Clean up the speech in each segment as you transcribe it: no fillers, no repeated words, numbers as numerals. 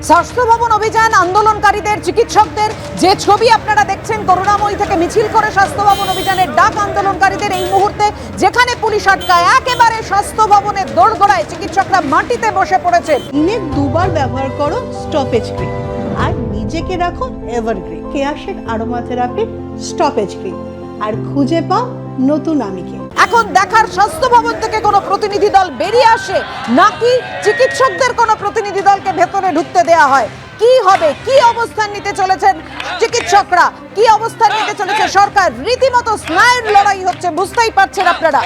স্বাস্থ্য ভবন অভিযান আন্দোলনকারীদের চিকিৎসকদের যে ছবি আপনারা দেখছেন করুণাময়ী থেকে মিছিল করে স্বাস্থ্য ভবন অভিযানের ডাক আন্দোলনকারীদের এই মুহূর্তে যেখানে পুলিশ আটকায় একেবারে স্বাস্থ্য ভবনের দোরগোড়ায় চিকিৎসকরা মাটিতে বসে পড়েছে। দিনে দুবার ব্যবহার করো স্টপেজ ক্রিম আর নিজেকে রাখো evergreen Keya Seth aroma therapy stop age cream আর খুঁজে পাও নতুন আমিকে। এখন দেখার স্বাস্থ্য ভবন থেকে কোনো প্রতিনিধি দল বেরিয়ে আসে নাকি চিকিৎসকদের কোনো প্রতিনিধি দলকে ভেতরে ঢুকতে দেয়া হয়। কি হবে, কি অবস্থান নিতে চলেছেন চিকিৎসকরা, কি অবস্থান নিতে চলেছে সরকার, রীতিমতো স্নায়ুর লড়াই হচ্ছে, বুঝতেই পারছেন আপনারা।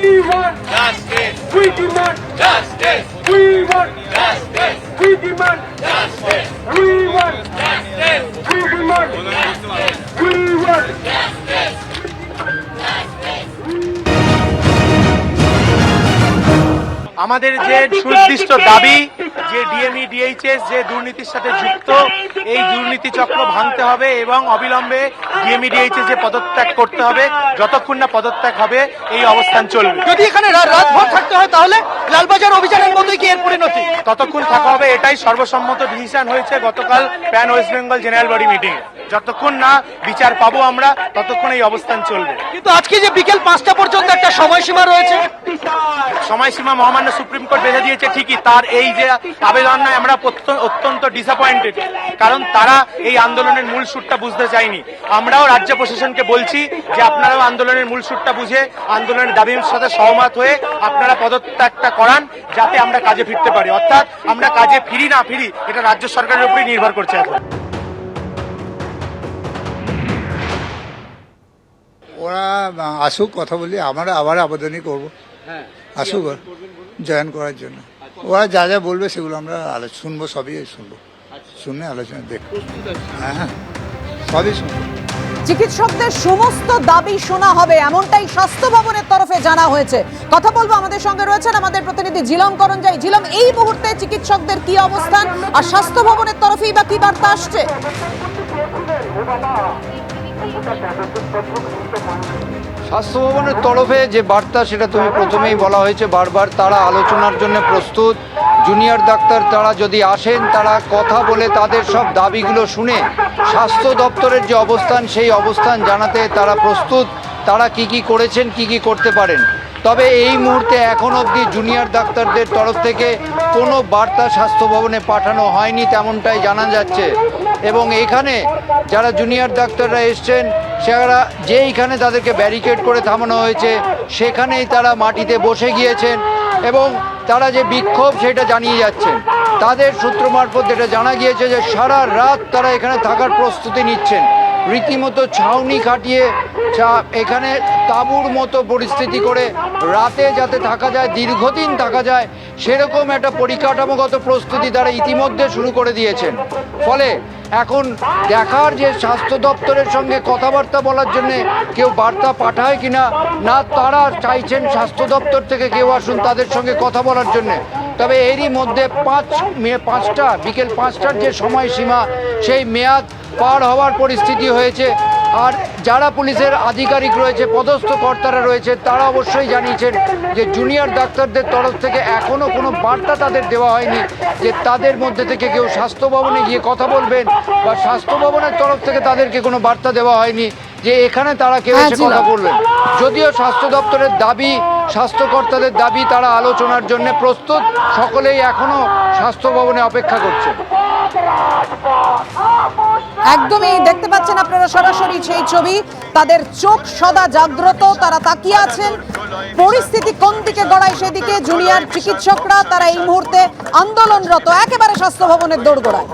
We want justice. We demand justice. We want justice. We demand justice. We want justice. We demand justice. We want justice. আমাদের যে সুনির্দিষ্ট দাবি যে ডিএমই ডিএইচএস যে দুর্নীতির সাথে যুক্ত এই দুর্নীতি চক্র ভাঙতে হবে এবং অবিলম্বে ডিএমই ডিএইচএস যে পদত্যাগ করতে হবে, যতক্ষণ না পদত্যাগ হবে এই অবস্থান চলবে। যদি এখানে রাতভর থাকতে হয় তাহলে লালবাজার অভিযানের মতোই কি এর পরিণতি? ততক্ষণ থাকা হবে, এটাই সর্বসম্মত ডিসিশন হয়েছে গতকাল pan West Bengal general body meeting এ। যতক্ষণ না বিচার পাবো আমরা ততক্ষণ এই অবস্থান চলবে। কিন্তু আজকে যে বিকেল 5টা পর্যন্ত একটা সময়সীমা রয়েছে, সময়সীমা মহামান্য সুপ্রিম কোর্ট বেঁধে দিয়েছে ঠিকই, তার এই যে আবেদন নয় আমরা অত্যন্ত ডিসঅ্যাপয়েন্টেড, কারণ তারা এই আন্দোলনের মূল সুরটা বুঝতে চায়নি। আমরাও রাজ্য প্রশাসনকে বলছি যে আপনারাও আন্দোলনের মূল সুরটা বুঝে আন্দোলনের দাবির সাথে সহমত হয়ে আপনারা পদত্যাগটা করান যাতে আমরা কাজে ফিরতে পারি। অর্থাৎ আমরা কাজে ফিরি না ফিরি এটা রাজ্য সরকারের উপরেই নির্ভর করছে। এখন ওরা আসুক, কথা বলি, আমরা আবার আবেদনই করবো, আসুক জয়েন করার জন্য। ওরা যা যা বলবে সেগুলো আমরা শুনবো, সবই শুনবো, শুনে আলোচনা দেখবো। হ্যাঁ, সবই শুনবো। চিকিৎসকদের সমস্ত দাবি শোনা হবে এমনটাই স্বাস্থ্য ভবনের তরফে জানা হয়েছে। কথা বলবো, আমাদের সঙ্গে রয়েছেন আমাদের প্রতিনিধি ঝিলম করঞ্জাই। ঝিলম, এই মুহূর্তে চিকিৎসকদের কি অবস্থান আর স্বাস্থ্য ভবনের তরফেই বা কি বার্তা আসছে? স্বাস্থ্য ভবনের তরফে যে বার্তা সেটা তুমি প্রথমেই বলা হয়েছে, বারবার তারা আলোচনার জন্য প্রস্তুত। জুনিয়র ডাক্তার তারা যদি আসেন তারা কথা বলে তাদের সব দাবিগুলো শুনে স্বাস্থ্য দপ্তরের যে অবস্থান সেই অবস্থান জানাতে তারা প্রস্তুত। তারা কি কি করেছেন, কি কি করতে পারেন। তবে এই মুহূর্তে এখন অবধি জুনিয়র ডাক্তারদের তরফ থেকে কোনো বার্তা স্বাস্থ্য ভবনে পাঠানো হয়নি তেমনটাই জানা যাচ্ছে। এবং এখানে যারা জুনিয়র ডাক্তাররা এসছেন সেরা যেইখানে তাদেরকে ব্যারিকেড করে থামানো হয়েছে সেখানেই তারা মাটিতে বসে গিয়েছেন এবং তারা যে বিক্ষোভ সেটা জানিয়ে যাচ্ছেন। তাদের সূত্র মারফত যেটা জানা গিয়েছে যে সারা রাত তারা এখানে থাকার প্রস্তুতি নিচ্ছেন, রীতিমতো ছাউনি খাটিয়ে এখানে তাঁবুর মতো পরিস্থিতি করে রাতে যাতে থাকা যায়, দীর্ঘদিন থাকা যায় সেরকম একটা পরিকাঠামোগত প্রস্তুতি তারা ইতিমধ্যে শুরু করে দিয়েছেন। ফলে এখন দেখার যে স্বাস্থ্য দপ্তরের সঙ্গে কথাবার্তা বলার জন্য কেউ বার্তা পাঠায় কিনা, না তারা চাইছেন স্বাস্থ্য দপ্তর থেকে কেউ আসুন তাদের সঙ্গে কথা বলার জন্য। তবে এরই মধ্যে বিকেল 5টার যে সময়সীমা সেই মেয়াদ পার হওয়ার পরিস্থিতি হয়েছে। আর যারা পুলিশের আধিকারিক রয়েছে, পদস্থ কর্তারা রয়েছে, তারা অবশ্যই জানিয়েছেন যে জুনিয়র ডাক্তারদের তরফ থেকে এখনও কোনো বার্তা তাদের দেওয়া হয়নি যে তাদের মধ্যে থেকে কেউ স্বাস্থ্য ভবনে গিয়ে কথা বলবেন, বা স্বাস্থ্য ভবনের তরফ থেকে তাদেরকে কোনো বার্তা দেওয়া হয়নি যে এখানে তারা কেউ এসে কথা বলবেন। যদিও স্বাস্থ্য দপ্তরের দাবি, স্বাস্থ্যকর্তাদের দাবি, তারা আলোচনার জন্য প্রস্তুত, সকলেই এখনও স্বাস্থ্য ভবনে অপেক্ষা করছেন। একদমই দেখতে পাচ্ছেন আপনারা সরাসরি সেই ছবি, তাদের চোখ সদা জাগ্রত, তারা তাকিয়ে আছেন পরিস্থিতি কোন দিকে গড়ায় সেদিকে। জুনিয়র চিকিৎসকরা তারা এই মুহূর্তে আন্দোলনরত একেবারে স্বাস্থ্য ভবনের দোরগোড়ায়।